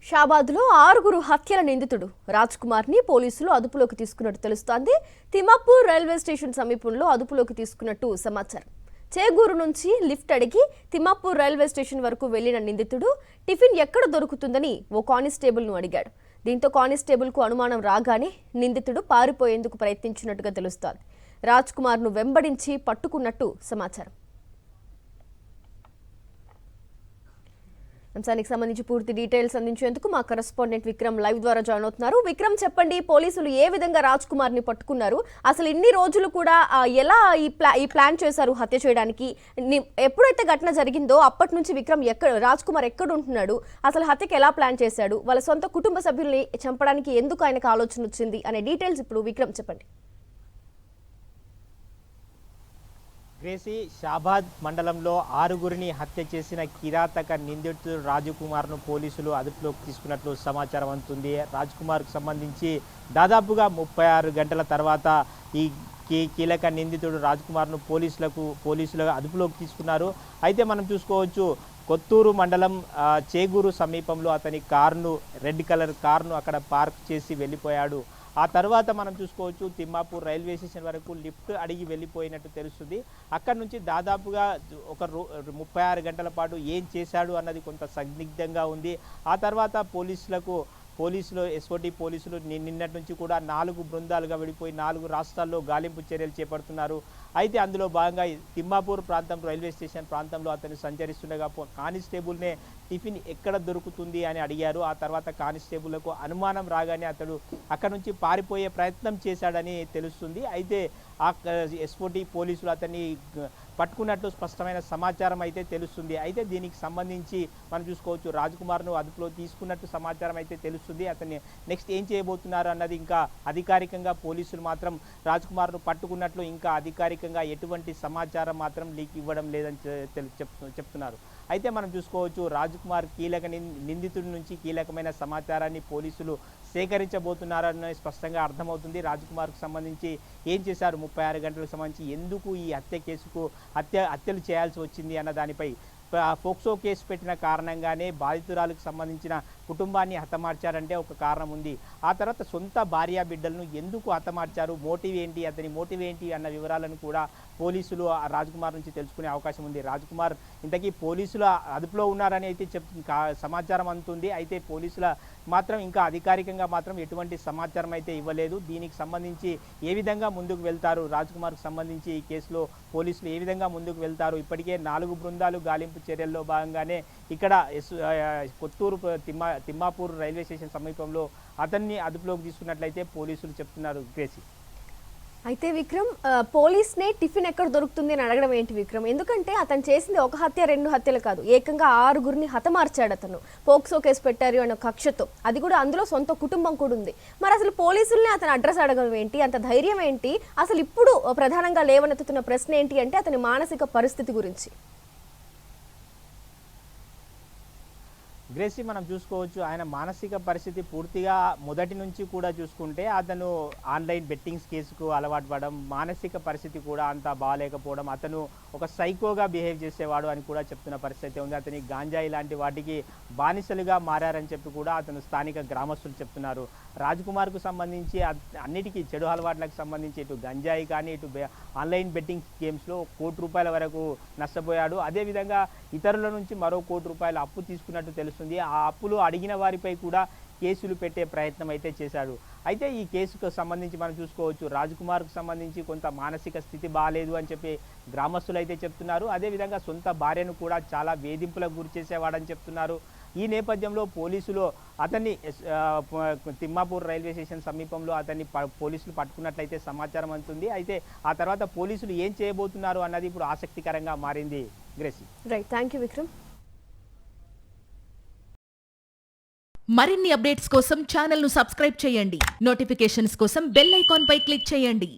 షాబాద్లో 6 హత్యల నిందితుడు రాజ్ కుమార్ని పోలీసులు అదుపులోకి తీసుకున్నట్టు తెలుస్తోంది. తిమ్మాపూర్ రైల్వే స్టేషన్ సమీపంలో అదుపులోకి తీసుకున్నట్టు సమాచారం. చేగూరు నుంచి లిఫ్ట్ అడిగి తిమ్మాపూర్ రైల్వే స్టేషన్ వరకు వెళ్లిన నిందితుడు టిఫిన్ ఎక్కడ దొరుకుతుందని ఓ కానిస్టేబుల్ను అడిగాడు. దీంతో కానిస్టేబుల్కు అనుమానం రాగానే నిందితుడు పారిపోయేందుకు ప్రయత్నించినట్టుగా తెలుస్తోంది. రాజ్ కుమార్ను వెంబడించి పట్టుకున్నట్టు సమాచారం. అంశానికి సంబంధించి పూర్తి డీటెయిల్స్ అందించేందుకు మా కరెస్పాండెంట్ విక్రమ్ లైవ్ ద్వారా జాయిన్ అవుతున్నారు. విక్రమ్, చెప్పండి, పోలీసులు ఏ విధంగా రాజ్ కుమార్ ని పట్టుకున్నారు? అసలు ఇన్ని రోజులు కూడా ఎలా ఈ ప్లాన్ చేశారు హత్య చేయడానికి? ఎప్పుడైతే ఘటన జరిగిందో అప్పటి నుంచి విక్రమ్ రాజ్ కుమార్ ఎక్కడ ఉంటున్నాడు, అసలు హత్యకి ఎలా ప్లాన్ చేశాడు, వాళ్ళ సొంత కుటుంబ సభ్యుల్ని చంపడానికి ఎందుకు ఆయనకు ఆలోచన వచ్చింది అనే డీటెయిల్స్ ఇప్పుడు విక్రమ్ చెప్పండి. గ్రేసి, షాబాద్ మండలంలో 6గురిని హత్య చేసిన కిరాతక నిందితుడు రాజకుమార్ను పోలీసులు అదుపులోకి తీసుకున్నట్లు సమాచారం అందుతుంది. రాజ్కుమార్కు సంబంధించి దాదాపుగా 36 గంటల తర్వాత ఈ కీలక నిందితుడు రాజ్కుమార్ను పోలీసులు అదుపులోకి తీసుకున్నారు. అయితే మనం చూసుకోవచ్చు, కొత్తూరు మండలం చేగూరు సమీపంలో అతని రెడ్ కలర్ కారును అక్కడ పార్క్ చేసి వెళ్ళిపోయాడు. ఆ తర్వాత మనం చూసుకోవచ్చు, తిమ్మాపూర్ రైల్వే స్టేషన్ వరకు లిఫ్ట్ అడిగి వెళ్ళిపోయినట్టు తెలుస్తుంది. అక్కడి నుంచి దాదాపుగా ఒక 36 గంటల పాటు ఏం చేశాడు అన్నది కొంత సందిగ్ధంగా ఉంది. ఆ తర్వాత ఎస్ఓటీ పోలీసులు నిన్నటి నుంచి కూడా 4 బృందాలుగా విడిపోయి 4 రాష్ట్రాల్లో గాలింపు చర్యలు చేపడుతున్నారు. అయితే అందులో భాగంగా తిమ్మాపూర్ ప్రాంతం రైల్వే స్టేషన్ ప్రాంతంలో అతను సంచరిస్తుండగా కానిస్టేబుల్నే టిఫిన్ ఎక్కడ దొరుకుతుంది అని అడిగారు. ఆ తర్వాత కానిస్టేబుల్కు అనుమానం రాగానే అతడు అక్కడ నుంచి పారిపోయే ప్రయత్నం చేశాడని తెలుస్తుంది. అయితే ఆ ఎస్ఓటీ పోలీసులు అతన్ని పట్టుకున్నట్లు స్పష్టమైన సమాచారం అయితే తెలుస్తుంది. అయితే దీనికి సంబంధించి మనం చూసుకోవచ్చు, రాజ్కుమార్ను అదుపులో తీసుకున్నట్టు సమాచారం అయితే తెలుస్తుంది. అతన్ని నెక్స్ట్ ఏం చేయబోతున్నారు అన్నది ఇంకా అధికారికంగా పోలీసులు మాత్రం రాజ్కుమార్ను పట్టుకున్నట్లు ఇంకా అధికారికంగా ఎటువంటి సమాచారం మాత్రం లీక్ ఇవ్వడం లేదని చెప్తున్నారు. అయితే మనం చూసుకోవచ్చు, రాజ్కుమార్ కీలక నిందితుడి నుంచి కీలకమైన సమాచారాన్ని పోలీసులు సేకరించబోతున్నారని స్పష్టంగా అర్థమవుతుంది. రాజ్కుమార్కు సంబంధించి ఏం చేశారు, 36 గంటలకు సంబంధించి ఎందుకు ఈ హత్యలు చేయాల్సి వచ్చింది అన్న దానిపై పోక్సో కేసు పెట్టిన కారణంగానే బాధితురాలకు సంబంధించిన కుటుంబాన్ని హతమార్చారంటే ఒక కారణం ఉంది. ఆ తర్వాత సొంత భార్య బిడ్డలను ఎందుకు హతమార్చారు, అతని మోటివ్ ఏంటి అన్న వివరాలను కూడా పోలీసులు రాజ్కుమార్ నుంచి తెలుసుకునే అవకాశం ఉంది. రాజ్కుమార్ ఇంతకీ పోలీసుల అదుపులో ఉన్నారని అయితే సమాచారం అందుతుంది. అయితే పోలీసుల మాత్రం ఇంకా అధికారికంగా మాత్రం ఎటువంటి సమాచారం అయితే ఇవ్వలేదు. దీనికి సంబంధించి ఏ విధంగా ముందుకు వెళ్తారు, రాజ్కుమార్కు సంబంధించి ఈ కేసులో పోలీసులు ఏ విధంగా ముందుకు వెళ్తారు? ఇప్పటికే 4 బృందాలు గాలింపు చర్యల్లో భాగంగానే ఇక్కడ కొత్తూరు తిమ్మాపూర్ రైల్వే స్టేషన్ సమీపంలో అతన్ని అదుపులోకి తీసుకున్నట్లయితే పోలీసులు చెప్తున్నారు. గ్రేసి, అయితే విక్రమ్, పోలీస్నే టిఫిన్ ఎక్కడ దొరుకుతుంది అని అడగడం ఏంటి విక్రమ్? ఎందుకంటే అతను చేసింది 1 హత్య 2 హత్యలు కాదు, ఏకంగా 6గురిని హతమార్చాడు. అతను పోక్సో కేసు పెట్టారు అన్న కక్షతో, అది కూడా అందులో సొంత కుటుంబం కూడా ఉంది. మరి అసలు పోలీసుల్ని అతను అడ్రస్ అడగడం ఏంటి, అంత ధైర్యం ఏంటి? అసలు ఇప్పుడు ప్రధానంగా లేవనెత్తుతున్న ప్రశ్న ఏంటి అంటే అతని మానసిక పరిస్థితి గురించి. గ్రేసి, మనం చూసుకోవచ్చు, ఆయన మానసిక పరిస్థితి పూర్తిగా మొదటి నుంచి కూడా చూసుకుంటే అతను ఆన్లైన్ బెట్టింగ్స్ కేసుకు అలవాటు పడడం, మానసిక పరిస్థితి కూడా అంత బాగాలేకపోవడం, అతను ఒక సైకోగా బిహేవ్ చేసేవాడు అని కూడా చెప్తున్న పరిస్థితి ఉంది. అతని గాంజాయి లాంటి వాటికి బానిసలుగా మారారని చెప్పి కూడా అతను స్థానిక గ్రామస్తులు చెప్తున్నారు. రాజ్కుమార్కు సంబంధించి అన్నిటికీ చెడు అలవాట్లకు సంబంధించి ఇటు గంజాయి కానీ ఇటు ఆన్లైన్ బెట్టింగ్ గేమ్స్లో ₹1,00,00,000 వరకు నష్టపోయాడు. అదేవిధంగా ఇతరుల నుంచి మరో ₹1,00,00,000 అప్పు తీసుకున్నట్టు తెలుస్తుంది. ఆ అప్పులు అడిగిన వారిపై కూడా కేసులు పెట్టే ప్రయత్నం అయితే చేశాడు. అయితే ఈ కేసుకు సంబంధించి మనం చూసుకోవచ్చు, రాజ్కుమార్కు సంబంధించి కొంత మానసిక స్థితి బాగాలేదు అని చెప్పి గ్రామస్తులు అయితే చెప్తున్నారు. అదేవిధంగా సొంత భార్యను కూడా చాలా వేధింపులకు గురి చేసేవాడని చెప్తున్నారు. ఈ నేపథ్యంలో పోలీసులు అతన్ని తిమ్మాపూర్ రైల్వే స్టేషన్ సమీపంలో పోలీసులు పట్టుకున్నట్లయితే సమాచారం అందుతుంది. అయితే ఆ తర్వాత పోలీసులు ఏం చేయబోతున్నారు అన్నది ఇప్పుడు ఆసక్తికరంగా మారింది. Gracy, right, thank you Vikram. మరిన్ని అప్డేట్స్ కోసం ఛానల్ను సబ్స్క్రైబ్ చేయండి. నోటిఫికేషన్స్ కోసం బెల్ ఐకాన్ పై క్లిక్ చేయండి.